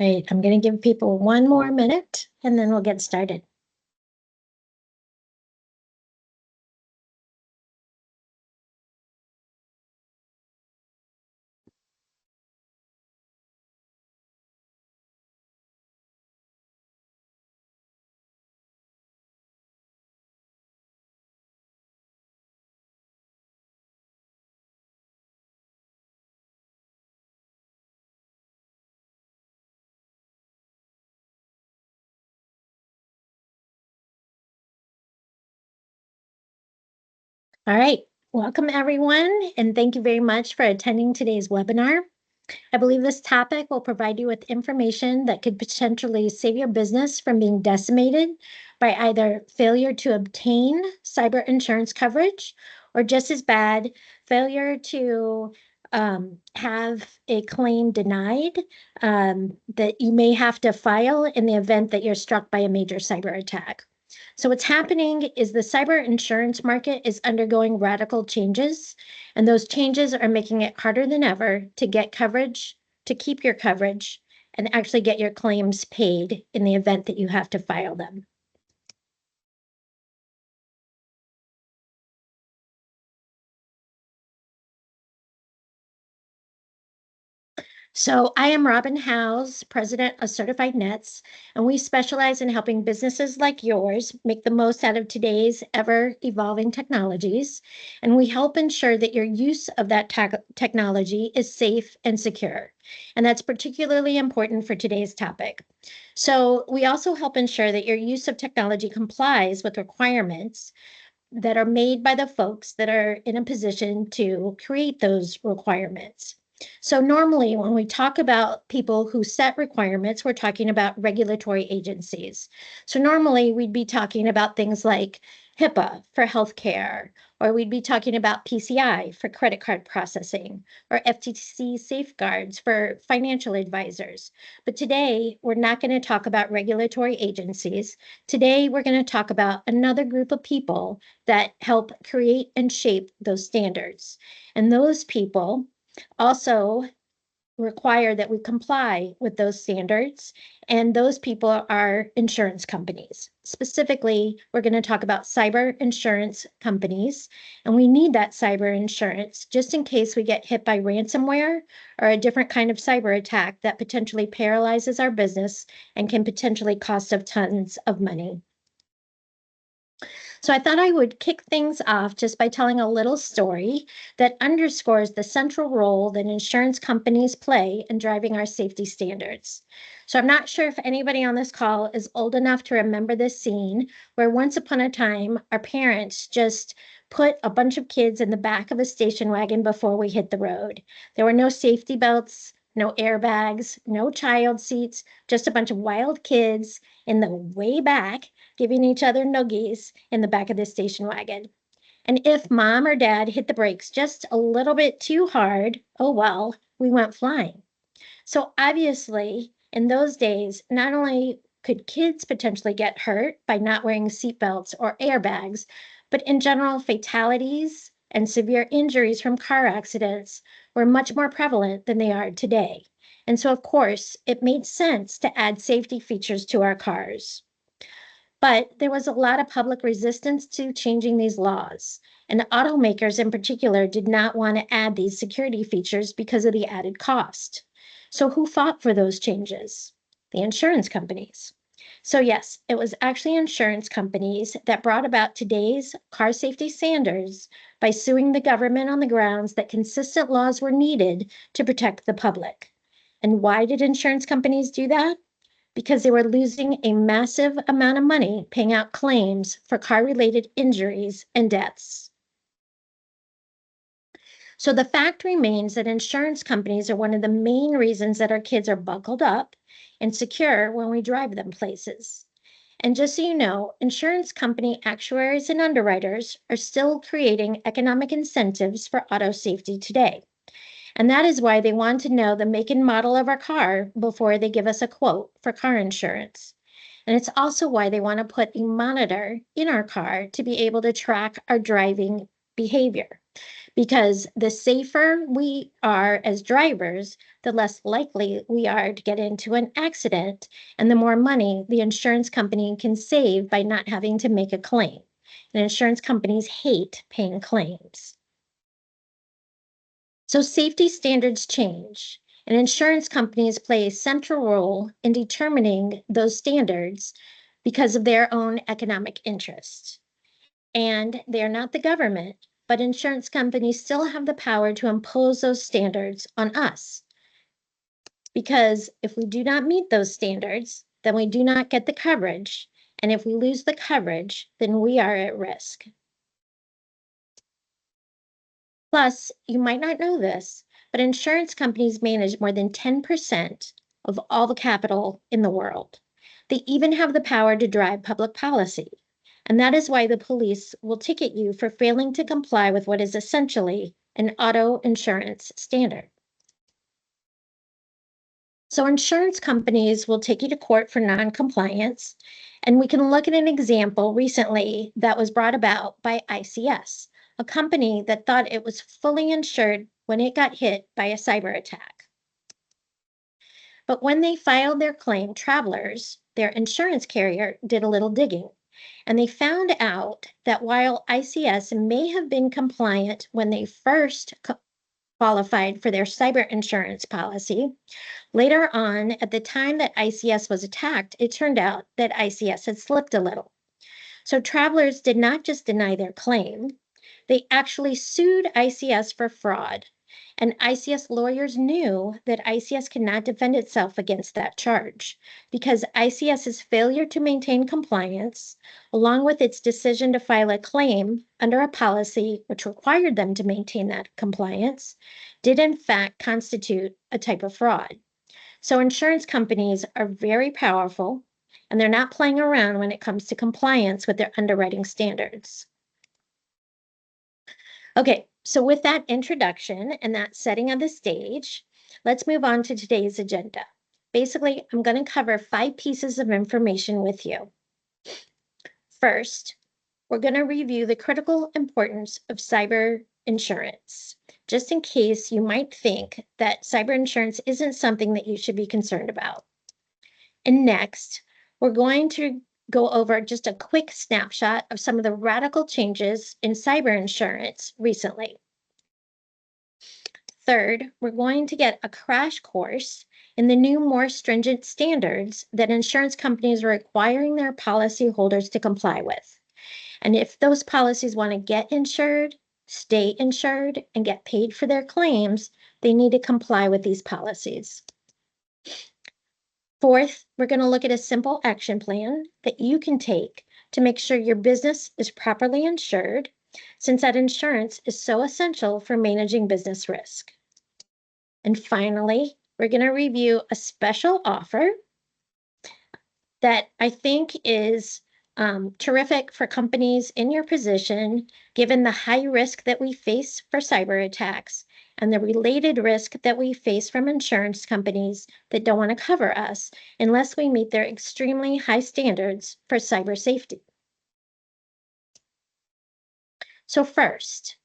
Right, I'm going to give people one more minute and then we'll get started. All right, welcome everyone, and thank you very much for attending today's webinar. I believe this topic will provide you with information that could potentially save your business from being decimated by either failure to obtain cyber insurance coverage or just as bad, failure to have a claim denied that you may have to file in the event that you're struck by a major cyber attack. So what's happening is the cyber insurance market is undergoing radical changes, and those changes are making it harder than ever to get coverage, to keep your coverage, and actually get your claims paid in the event that you have to file them. So I am Robin Howes, president of Certified Nets, and we specialize in helping businesses like yours make the most out of today's ever-evolving technologies, and we help ensure that your use of that technology is safe and secure. And that's particularly important for today's topic. So we also help ensure that your use of technology complies with requirements that are made by the folks that are in a position to create those requirements. So normally when we talk about people who set requirements, we're talking about regulatory agencies. So normally we'd be talking about things like HIPAA for healthcare, or we'd be talking about PCI for credit card processing, or FTC safeguards for financial advisors. But today, we're not going to talk about regulatory agencies. Today, we're going to talk about another group of people that help create and shape those standards. And those people also require that we comply with those standards, and those people are insurance companies. Specifically, we're going to talk about cyber insurance companies, and we need that cyber insurance just in case we get hit by ransomware or a different kind of cyber attack that potentially paralyzes our business and can potentially cost us tons of money. So I thought I would kick things off just by telling a little story that underscores the central role that insurance companies play in driving our safety standards. So I'm not sure if anybody on this call is old enough to remember this scene where once upon a time, our parents just put a bunch of kids in the back of a station wagon before we hit the road. There were no safety belts, no airbags, no child seats, just a bunch of wild kids in the way back giving each other noogies in the back of the station wagon. And if mom or dad hit the brakes just a little bit too hard, oh well, we went flying. So obviously, in those days, not only could kids potentially get hurt by not wearing seatbelts or airbags, but in general, fatalities and severe injuries from car accidents were much more prevalent than they are today. And so, of course, it made sense to add safety features to our cars. But there was a lot of public resistance to changing these laws. And automakers in particular did not want to add these security features because of the added cost. So who fought for those changes? The insurance companies. So yes, it was actually insurance companies that brought about today's car safety standards by suing the government on the grounds that consistent laws were needed to protect the public. And why did insurance companies do that? Because they were losing a massive amount of money paying out claims for car-related injuries and deaths. So the fact remains that insurance companies are one of the main reasons that our kids are buckled up and secure when we drive them places. And just so you know, insurance company actuaries and underwriters are still creating economic incentives for auto safety today. And that is why they want to know the make and model of our car before they give us a quote for car insurance. And it's also why they want to put a monitor in our car to be able to track our driving behavior. because the safer we are as drivers, the less likely we are to get into an accident, and the more money the insurance company can save by not having to make a claim. And insurance companies hate paying claims. So safety standards change, and insurance companies play a central role in determining those standards because of their own economic interests. And they're not the government, but insurance companies still have the power to impose those standards on us. Because if we do not meet those standards, then we do not get the coverage. And if we lose the coverage, then we are at risk. Plus, you might not know this, but insurance companies manage more than 10% of all the capital in the world. They even have the power to drive public policy. And that is why the police will ticket you for failing to comply with what is essentially an auto insurance standard. So insurance companies will take you to court for non-compliance, and we can look at an example recently that was brought about by ICS, a company that thought it was fully insured when it got hit by a cyber attack. But when they filed their claim, Travelers, their insurance carrier, did a little digging, and they found out that while ICS may have been compliant when they first qualified for their cyber insurance policy, later on, at the time that ICS was attacked, it turned out that ICS had slipped a little. So Travelers did not just deny their claim, they actually sued ICS for fraud. And ICS lawyers knew that ICS could not defend itself against that charge because ICS's failure to maintain compliance, along with its decision to file a claim under a policy which required them to maintain that compliance, did in fact constitute a type of fraud. So insurance companies are very powerful, and they're not playing around when it comes to compliance with their underwriting standards. Okay, so with that introduction and that setting of the stage, let's move on to today's agenda. Basically, I'm going to cover 5 pieces of information with you. First, we're going to review the critical importance of cyber insurance, just in case you might think that cyber insurance isn't something that you should be concerned about. And next, we're going to go over just a quick snapshot of some of the radical changes in cyber insurance recently. Third, we're going to get a crash course in the new, more stringent standards that insurance companies are requiring their policyholders to comply with. And if those policies want to get insured, stay insured, and get paid for their claims, they need to comply with these policies. Fourth, we're going to look at a simple action plan that you can take to make sure your business is properly insured, since that insurance is so essential for managing business risk. And finally, we're going to review a special offer that I think is terrific for companies in your position, given the high risk that we face for cyber attacks and the related risk that we face from insurance companies that don't want to cover us unless we meet their extremely high standards for cyber safety. So first,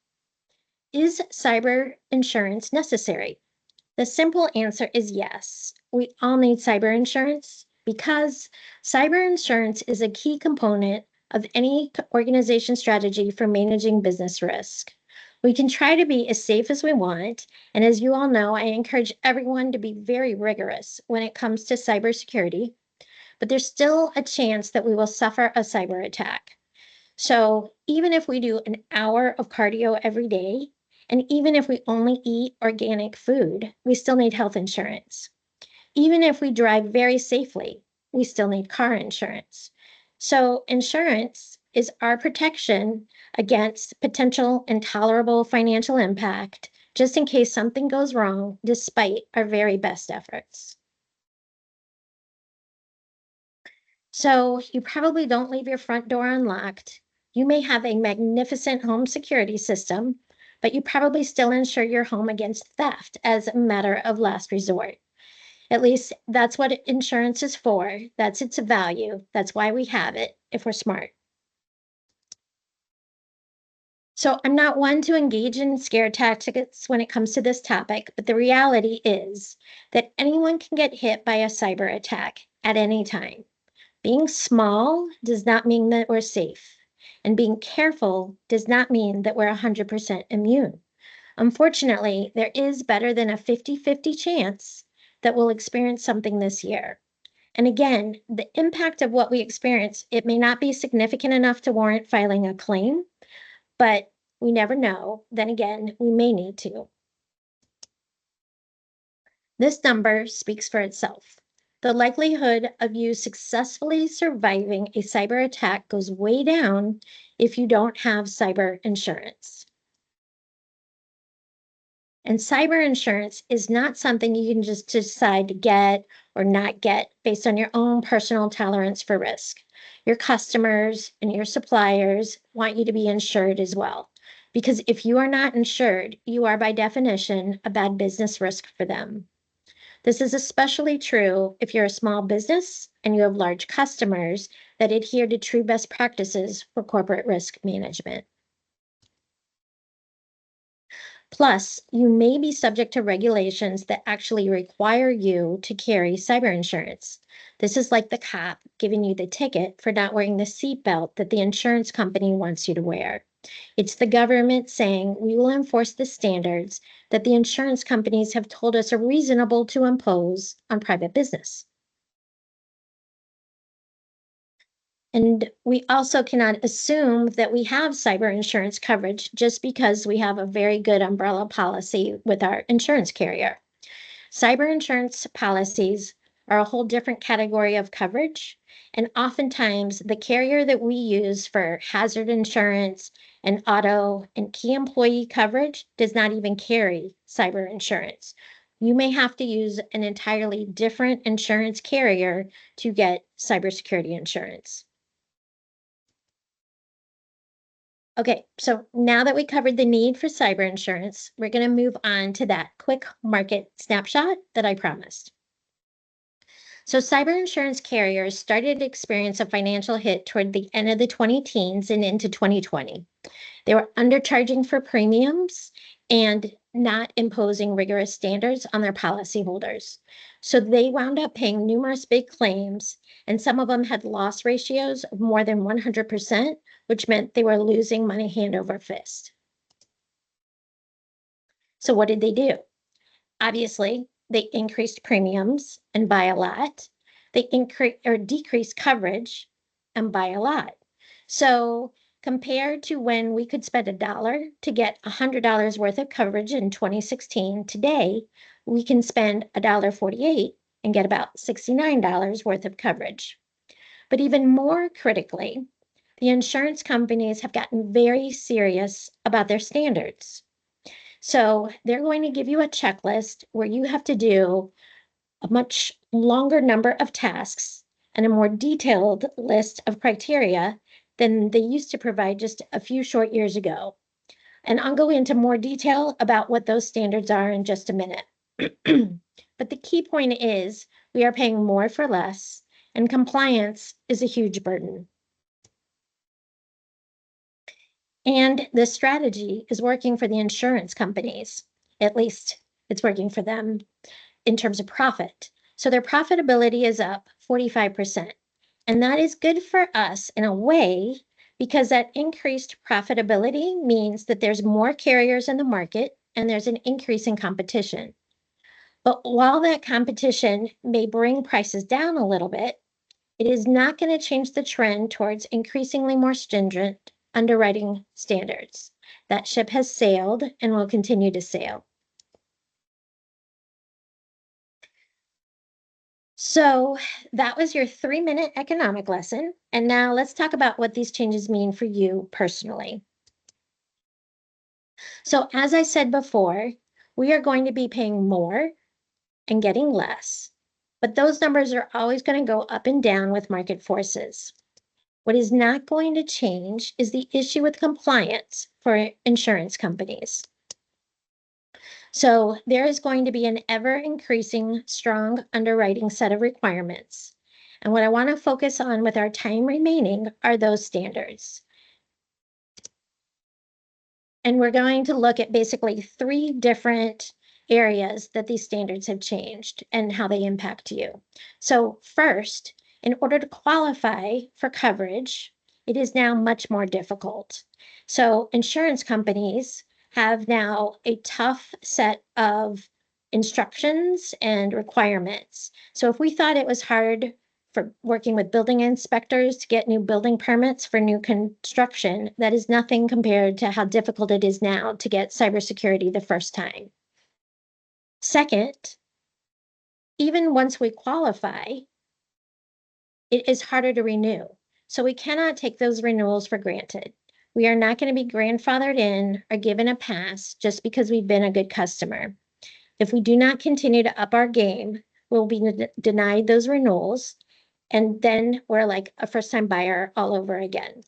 is cyber insurance necessary? The simple answer is yes. We all need cyber insurance because cyber insurance is a key component of any organization strategy for managing business risk. We can try to be as safe as we want, and as you all know, I encourage everyone to be very rigorous when it comes to cybersecurity, but there's still a chance that we will suffer a cyber attack. So even if we do an hour of cardio every day, and even if we only eat organic food, we still need health insurance. Even if we drive very safely, we still need car insurance. So insurance is our protection against potential intolerable financial impact, just in case something goes wrong, despite our very best efforts. So you probably don't leave your front door unlocked. You may have a magnificent home security system, but you probably still insure your home against theft as a matter of last resort. At least that's what insurance is for. That's its value. That's why we have it, if we're smart. So I'm not one to engage in scare tactics when it comes to this topic, but the reality is that anyone can get hit by a cyber attack at any time. Being small does not mean that we're safe, and being careful does not mean that we're 100% immune. Unfortunately, there is better than a 50-50 chance that we'll experience something this year. And again, the impact of what we experience, it may not be significant enough to warrant filing a claim, but we never know. Then again, we may need to. This number speaks for itself. The likelihood of you successfully surviving a cyber attack goes way down if you don't have cyber insurance. And cyber insurance is not something you can just decide to get or not get based on your own personal tolerance for risk. Your customers and your suppliers want you to be insured as well. Because if you are not insured, you are by definition a bad business risk for them. This is especially true if you're a small business and you have large customers that adhere to true best practices for corporate risk management. Plus, you may be subject to regulations that actually require you to carry cyber insurance. This is like the cop giving you the ticket for not wearing the seatbelt that the insurance company wants you to wear. It's the government saying we will enforce the standards that the insurance companies have told us are reasonable to impose on private business. And we also cannot assume that we have cyber insurance coverage just because we have a very good umbrella policy with our insurance carrier. Cyber insurance policies are a whole different category of coverage. And oftentimes, the carrier that we use for hazard insurance and auto and key employee coverage does not even carry cyber insurance. You may have to use an entirely different insurance carrier to get cybersecurity insurance. Okay, so now that we covered the need for cyber insurance, we're going to move on to that quick market snapshot that I promised. So, cyber insurance carriers started to experience a financial hit toward the end of the 20 teens and into 2020. They were undercharging for premiums and not imposing rigorous standards on their policyholders. So, they wound up paying numerous big claims, and some of them had loss ratios of more than 100%, which meant they were losing money hand over fist. So, what did they do? Obviously, they increased premiums and by a lot. They increase or decreased coverage and by a lot. So compared to when we could spend $1 to get $100 worth of coverage in 2016, today we can spend $1.48 and get about $69 worth of coverage. But even more critically, the insurance companies have gotten very serious about their standards. So they're going to give you a checklist where you have to do a much longer number of tasks and a more detailed list of criteria than they used to provide just a few short years ago. And I'll go into more detail about what those standards are in just a minute. But the key point is we are paying more for less, and compliance is a huge burden. And this strategy is working for the insurance companies. At least it's working for them in terms of profit. So their profitability is up 45%. And that is good for us in a way because that increased profitability means that there's more carriers in the market and there's an increase in competition. But while that competition may bring prices down a little bit, it is not going to change the trend towards increasingly more stringent underwriting standards. That ship has sailed and will continue to sail. So that was your 3-minute economic lesson. And now let's talk about what these changes mean for you personally. So, as I said before, we are going to be paying more and getting less, but those numbers are always going to go up and down with market forces. What is not going to change is the issue with compliance for insurance companies. So there is going to be an ever increasing strong underwriting set of requirements. And what I want to focus on with our time remaining are those standards. And we're going to look at basically 3 different areas that these standards have changed and how they impact you. So first, in order to qualify for coverage, it is now much more difficult. So insurance companies have now a tough set of instructions and requirements. So if we thought it was hard for working with building inspectors to get new building permits for new construction, that is nothing compared to how difficult it is now to get cybersecurity the first time. Second, even once we qualify, it is harder to renew. So we cannot take those renewals for granted. We are not going to be grandfathered in or given a pass just because we've been a good customer. If we do not continue to up our game, we'll be denied those renewals, and then we're like a first-time buyer all over again.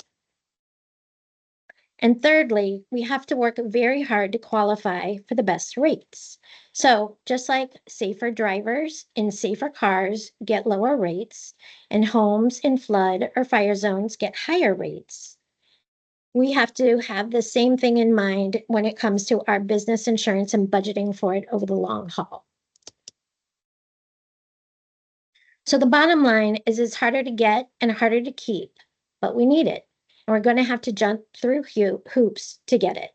And thirdly, we have to work very hard to qualify for the best rates. So just like safer drivers in safer cars get lower rates, and homes in flood or fire zones get higher rates, we have to have the same thing in mind when it comes to our business insurance and budgeting for it over the long haul. So the bottom line is it's harder to get and harder to keep, but we need it. And we're going to have to jump through hoops to get it.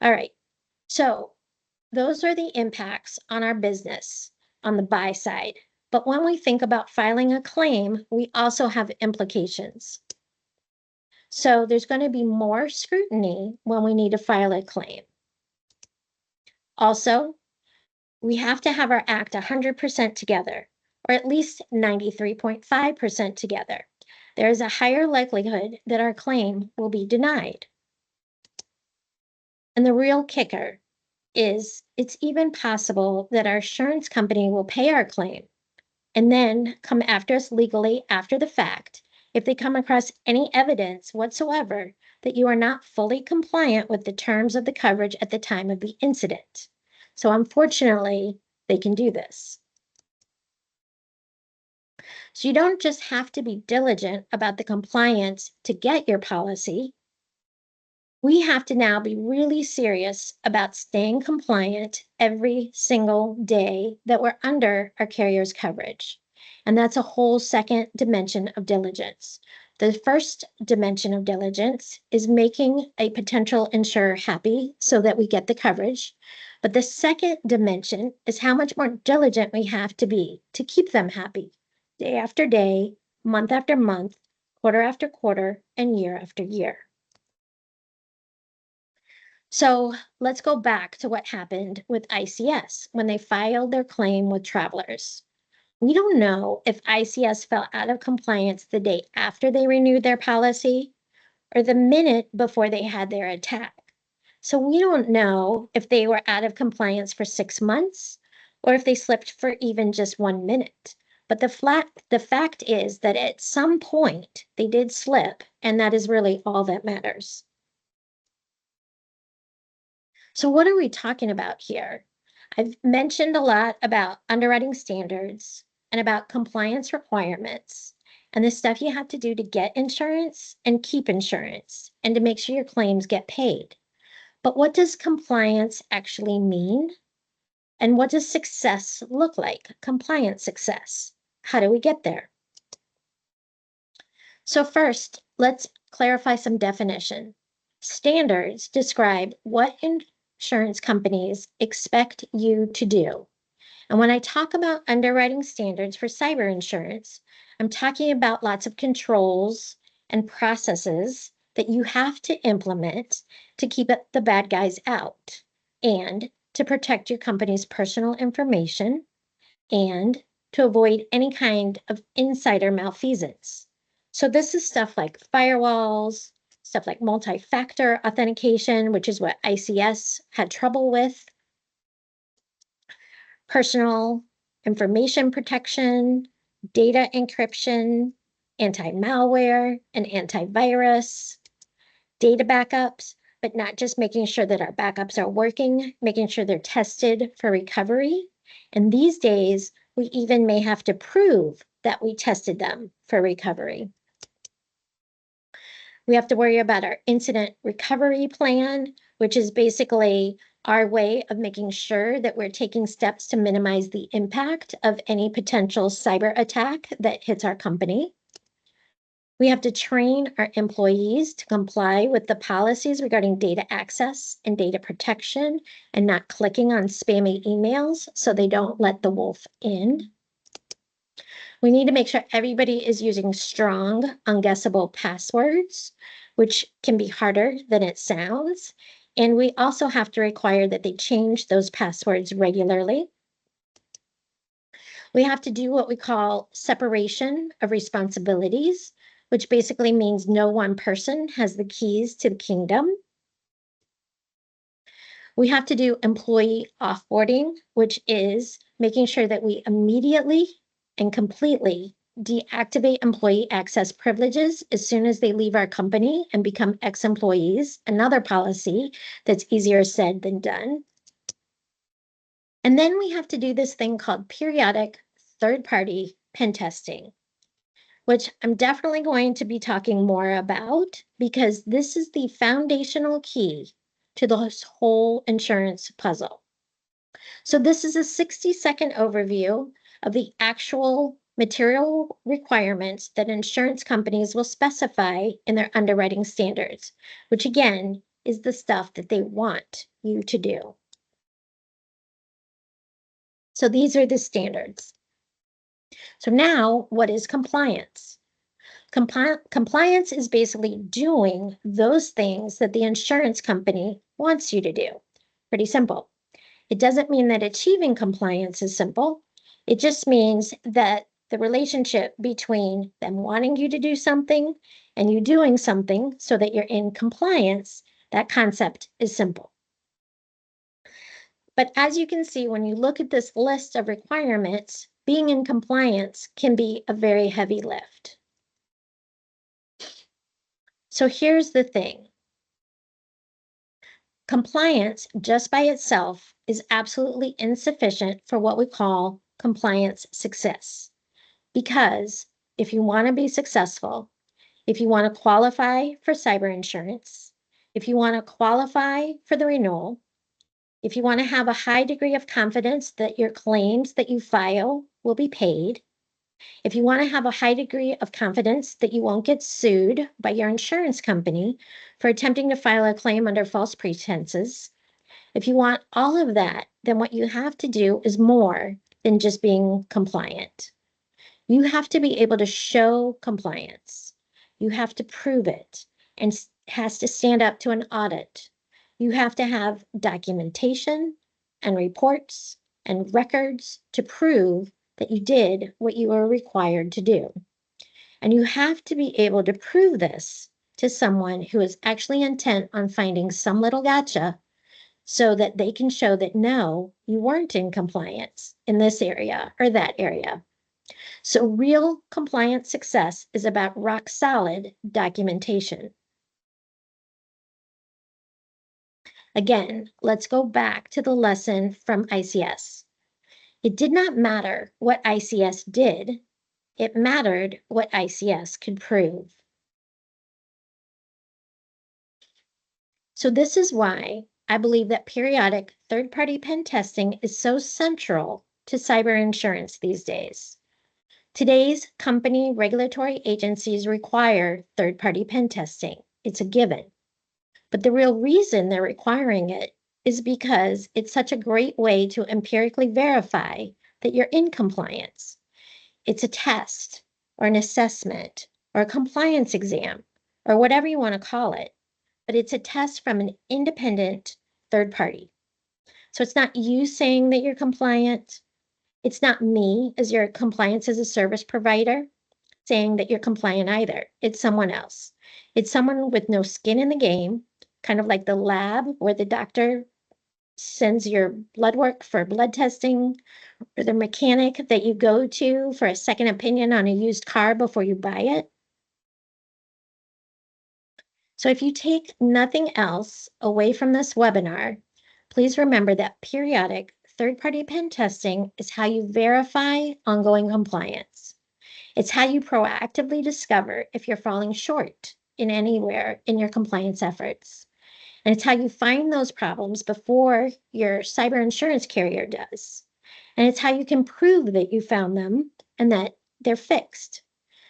All right. So those are the impacts on our business on the buy side. But when we think about filing a claim, we also have implications. So there's going to be more scrutiny when we need to file a claim. Also, we have to have our act 100% together, or at least 93.5% together. There is a higher likelihood that our claim will be denied. And the real kicker is it's even possible that our insurance company will pay our claim and then come after us legally after the fact if they come across any evidence whatsoever that you are not fully compliant with the terms of the coverage at the time of the incident. So unfortunately, they can do this. So you don't just have to be diligent about the compliance to get your policy. We have to now be really serious about staying compliant every single day that we're under our carrier's coverage. And that's a whole second dimension of diligence. The first dimension of diligence is making a potential insurer happy so that we get the coverage. But the second dimension is how much more diligent we have to be to keep them happy day after day, month after month, quarter after quarter, and year after year. So let's go back to what happened with ICS when they filed their claim with Travelers. We don't know if ICS fell out of compliance the day after they renewed their policy or the minute before they had their attack. So we don't know if they were out of compliance for 6 months or if they slipped for even just 1 minute. But the fact is that at some point they did slip, and that is really all that matters. So what are we talking about here? I've mentioned a lot about underwriting standards and about compliance requirements and the stuff you have to do to get insurance and keep insurance and to make sure your claims get paid. But what does compliance actually mean? And what does success look like? Compliance success. How do we get there? So first, let's clarify some definition. Standards describe what insurance companies expect you to do. And when I talk about underwriting standards for cyber insurance, I'm talking about lots of controls and processes that you have to implement to keep the bad guys out and to protect your company's personal information and to avoid any kind of insider malfeasance. So this is stuff like firewalls, stuff like multi-factor authentication, which is what ICS had trouble with, personal information protection, data encryption, anti-malware and antivirus, data backups, but not just making sure that our backups are working, making sure they're tested for recovery. And these days, we even may have to prove that we tested them for recovery. We have to worry about our incident recovery plan, which is basically our way of making sure that we're taking steps to minimize the impact of any potential cyber attack that hits our company. We have to train our employees to comply with the policies regarding data access and data protection and not clicking on spammy emails so they don't let the wolf in. We need to make sure everybody is using strong, unguessable passwords, which can be harder than it sounds. And we also have to require that they change those passwords regularly. We have to do what we call separation of responsibilities, which basically means no one person has the keys to the kingdom. We have to do employee offboarding, which is making sure that we immediately and completely deactivate employee access privileges as soon as they leave our company and become ex-employees, another policy that's easier said than done. And then we have to do this thing called periodic third-party pen testing, which I'm definitely going to be talking more about because this is the foundational key to this whole insurance puzzle. So this is a 60-second overview of the actual material requirements that insurance companies will specify in their underwriting standards, which again is the stuff that they want you to do. So these are the standards. So now, what is compliance? Compliance is basically doing those things that the insurance company wants you to do. Pretty simple. It doesn't mean that achieving compliance is simple. It just means that the relationship between them wanting you to do something and you doing something so that you're in compliance, that concept is simple. But as you can see, when you look at this list of requirements, being in compliance can be a very heavy lift. So here's the thing. Compliance just by itself is absolutely insufficient for what we call compliance success. Because if you want to be successful, if you want to qualify for cyber insurance, if you want to qualify for the renewal, if you want to have a high degree of confidence that your claims that you file will be paid, if you want to have a high degree of confidence that you won't get sued by your insurance company for attempting to file a claim under false pretenses, if you want all of that, then what you have to do is more than just being compliant. You have to be able to show compliance. You have to prove it and has to stand up to an audit. You have to have documentation and reports and records to prove that you did what you were required to do. And you have to be able to prove this to someone who is actually intent on finding some little gotcha so that they can show that no, you weren't in compliance in this area or that area. So real compliance success is about rock solid documentation. Again, let's go back to the lesson from ICS. It did not matter what ICS did, it mattered what ICS could prove. So this is why I believe that periodic third-party pen testing is so central to cyber insurance these days. Today's company regulatory agencies require third-party pen testing. It's a given. But the real reason they're requiring it is because it's such a great way to empirically verify that you're in compliance. It's a test or an assessment or a compliance exam or whatever you want to call it, but it's a test from an independent third party. So it's not you saying that you're compliant. It's not me as your compliance as a service provider saying that you're compliant either. It's someone else. It's someone with no skin in the game, kind of like the lab where the doctor sends your blood work for blood testing, or the mechanic that you go to for a second opinion on a used car before you buy it. So if you take nothing else away from this webinar, please remember that periodic third-party pen testing is how you verify ongoing compliance. It's how you proactively discover if you're falling short in anywhere in your compliance efforts. And it's how you find those problems before your cyber insurance carrier does. And it's how you can prove that you found them and that they're fixed.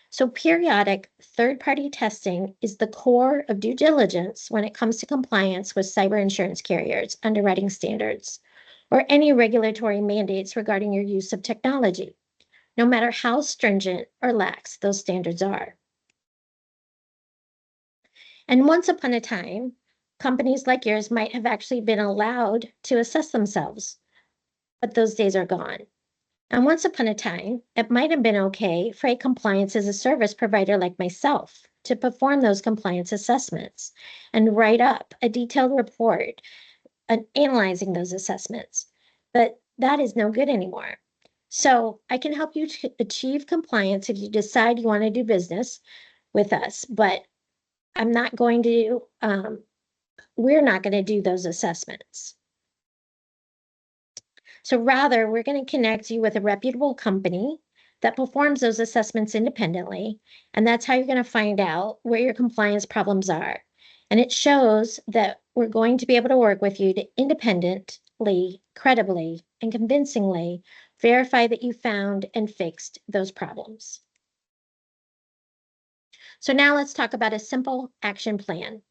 So periodic third-party testing is the core of due diligence when it comes to compliance with cyber insurance carriers' underwriting standards or any regulatory mandates regarding your use of technology, no matter how stringent or lax those standards are. And once upon a time, companies like yours might have actually been allowed to assess themselves, but those days are gone. And once upon a time, it might have been okay for a compliance as a service provider like myself to perform those compliance assessments and write up a detailed report analyzing those assessments. But that is no good anymore. So I can help you to achieve compliance if you decide you want to do business with us, but I'm not going to, we're not going to do those assessments. So rather, we're going to connect you with a reputable company that performs those assessments independently. And that's how you're going to find out where your compliance problems are. And it shows that we're going to be able to work with you to independently, credibly, and convincingly verify that you found and fixed those problems. So now let's talk about a simple action plan.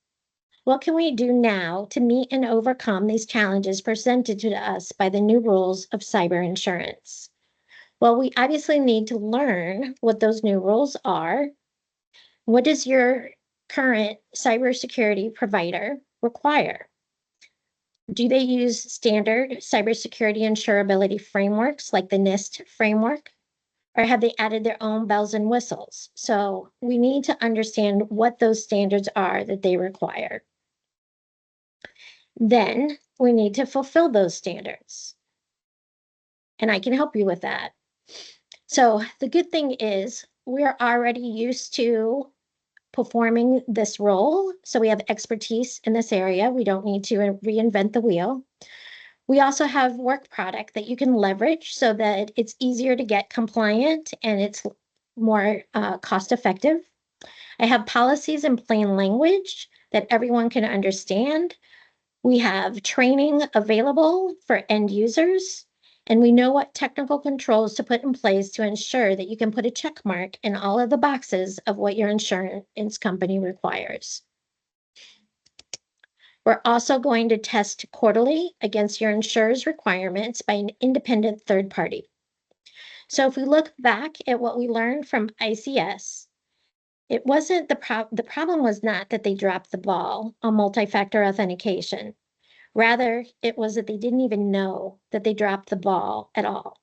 What can we do now to meet and overcome these challenges presented to us by the new rules of cyber insurance? Well, we obviously need to learn what those new rules are. What does your current cybersecurity provider require? Do they use standard cybersecurity insurability frameworks like the NIST framework? Or have they added their own bells and whistles? So we need to understand what those standards are that they require. Then we need to fulfill those standards. And I can help you with that. So the good thing is we're already used to performing this role. So we have expertise in this area. We don't need to reinvent the wheel. We also have work product that you can leverage so that it's easier to get compliant and it's more cost effective. I have policies in plain language that everyone can understand. We have training available for end users, and we know what technical controls to put in place to ensure that you can put a check mark in all of the boxes of what your insurance company requires. We're also going to test quarterly against your insurer's requirements by an independent third party. So if we look back at what we learned from ICS, it wasn't the problem was not that they dropped the ball on multi-factor authentication. Rather, it was that they didn't even know that they dropped the ball at all.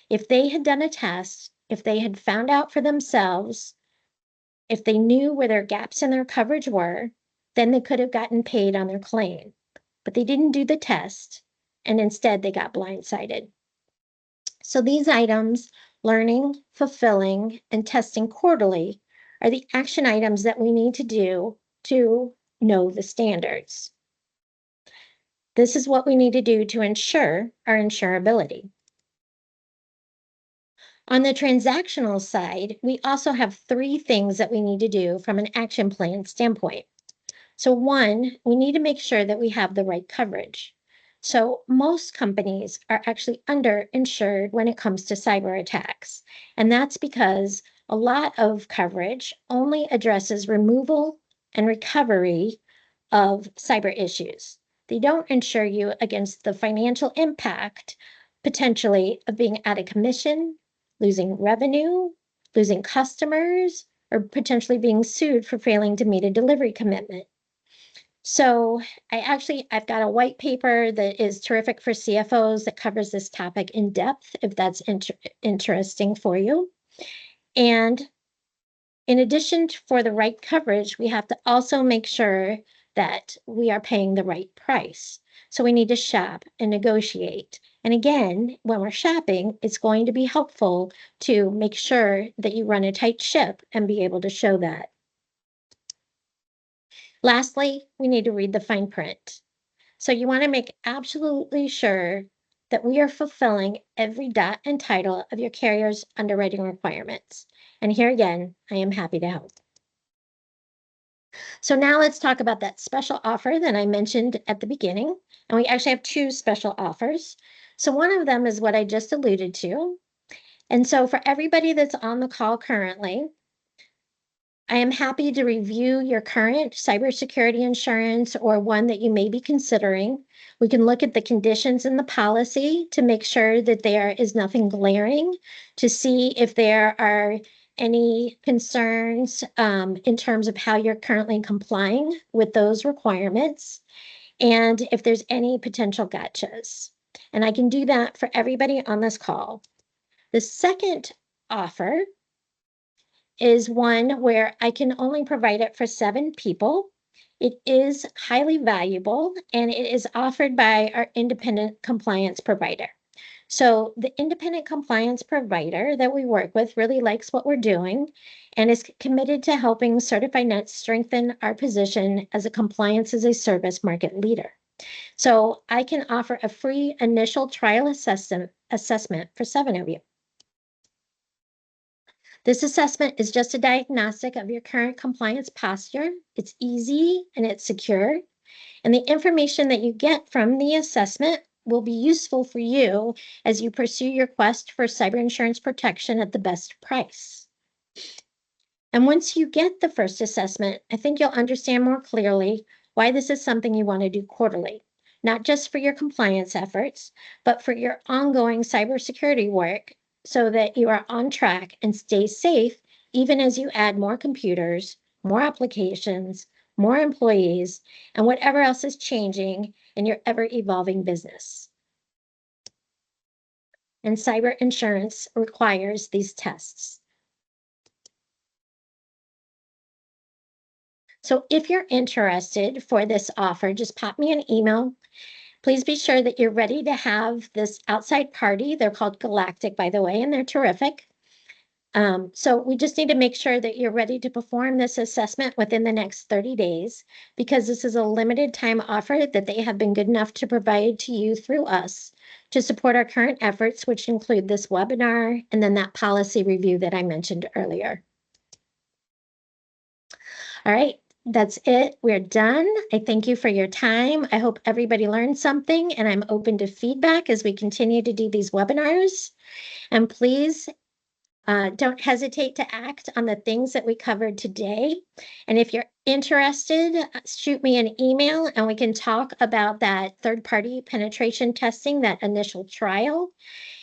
If they had done a test, if they had found out for themselves, if they knew where their gaps in their coverage were, then they could have gotten paid on their claim. But they didn't do the test, and instead they got blindsided. So these items, learning, fulfilling, and testing quarterly, are the action items that we need to do to know the standards. This is what we need to do to ensure our insurability. On the transactional side, we also have 3 things that we need to do from an action plan standpoint. So 1, we need to make sure that we have the right coverage. So most companies are actually underinsured when it comes to cyber attacks. And that's because a lot of coverage only addresses removal and recovery of cyber issues. They don't insure you against the financial impact, potentially, of being out of commission, losing revenue, losing customers, or potentially being sued for failing to meet a delivery commitment. So I've got a white paper that is terrific for CFOs that covers this topic in depth, if that's interesting for you. And in addition for the right coverage, we have to also make sure that we are paying the right price. So we need to shop and negotiate. And again, when we're shopping, it's going to be helpful to make sure that you run a tight ship and be able to show that. Lastly, we need to read the fine print. So you want to make absolutely sure that we are fulfilling every dot and title of your carrier's underwriting requirements. And here again, I am happy to help. So now let's talk about that special offer that I mentioned at the beginning. And we actually have two special offers. So one of them is what I just alluded to. And so for everybody that's on the call currently, I am happy to review your current cybersecurity insurance or one that you may be considering. We can look at the conditions in the policy to make sure that there is nothing glaring, to see if there are any concerns in terms of how you're currently complying with those requirements, and if there's any potential gotchas. And I can do that for everybody on this call. The second offer is one where I can only provide it for 7 people. It is highly valuable and it is offered by our independent compliance provider. So the independent compliance provider that we work with really likes what we're doing and is committed to helping Certified Net strengthen our position as a compliance as a service market leader. So I can offer a free initial trial assessment for 7 of you. This assessment is just a diagnostic of your current compliance posture. It's easy and it's secure. And the information that you get from the assessment will be useful for you as you pursue your quest for cyber insurance protection at the best price. And once you get the first assessment, I think you'll understand more clearly why this is something you want to do quarterly, not just for your compliance efforts, but for your ongoing cybersecurity work so that you are on track and stay safe even as you add more computers, more applications, more employees, and whatever else is changing in your ever-evolving business. And cyber insurance requires these tests. So if you're interested for this offer, just pop me an email. Please be sure that you're ready to have this outside party. They're called Galactic, by the way, and they're terrific. So we just need to make sure that you're ready to perform this assessment within the next 30 days, because this is a limited time offer that they have been good enough to provide to you through us to support our current efforts, which include this webinar and then that policy review that I mentioned earlier. All right, that's it. We're done. I thank you for your time. I hope everybody learned something, and I'm open to feedback as we continue to do these webinars. And please don't hesitate to act on the things that we covered today. And if you're interested, shoot me an email and we can talk about that third-party penetration testing, that initial trial.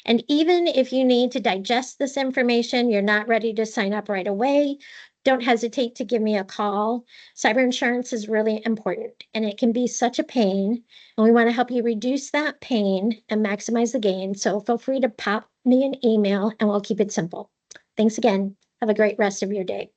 And even if you need to digest this information, you're not ready to sign up right away, don't hesitate to give me a call. Cyber insurance is really important and it can be such a pain. And we want to help you reduce that pain and maximize the gain. So feel free to pop me an email and we'll keep it simple. Thanks again. Have a great rest of your day.